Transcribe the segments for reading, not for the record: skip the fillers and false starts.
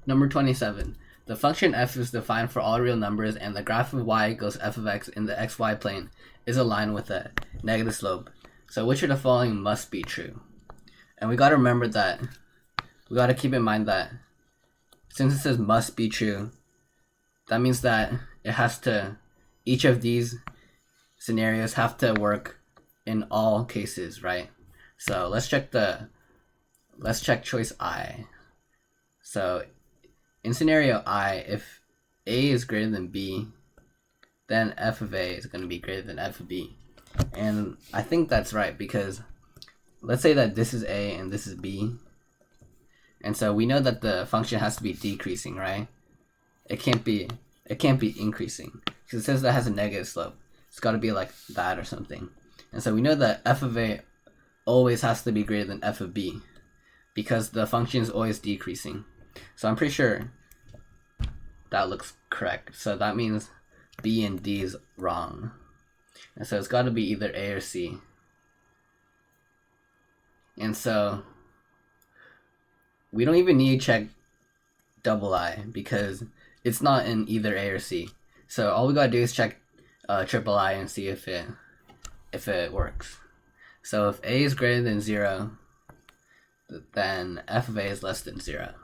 Number 27. The function f is defined for all real numbers and the graph of y equals f of x in the xy plane is a line with a negative slope. So which of the following must be true? And we gotta remember that, we gotta keep in mind that since it says must be true, that means that it has to, each of these scenarios have to work in all cases, right? So let's check choice I. So in scenario I, if a is greater than b, then f of a is going to be greater than f of b. And I think that's right because let's say that this is a and this is b. And so we know that the function has to be decreasing, right? It can't be increasing because it says that has a negative slope. It's got to be like that or something. And so we know that f of a always has to be greater than f of b because the function is always decreasing. So I'm pretty sure that looks correct. So that means B and D is wrong. And so it's got to be either A or C. And so we don't even need to check double I because it's not in either A or C. So all we gotta do is check triple I and see if it works. So if A is greater than 0, then f of a is less than 0.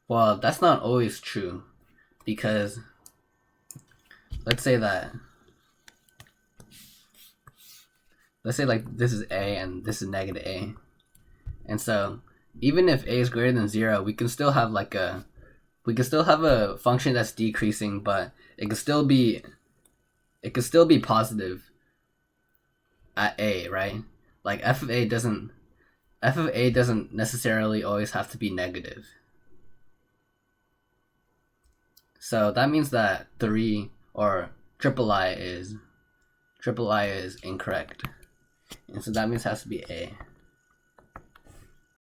Well, that's not always true because let's say like this is a and this is negative a, and so even if a is greater than 0, we can still have a function that's decreasing, but it could still be positive at a, right? Like f of a doesn't necessarily always have to be negative. So that means that 3 or triple I is incorrect. And so that means it has to be A.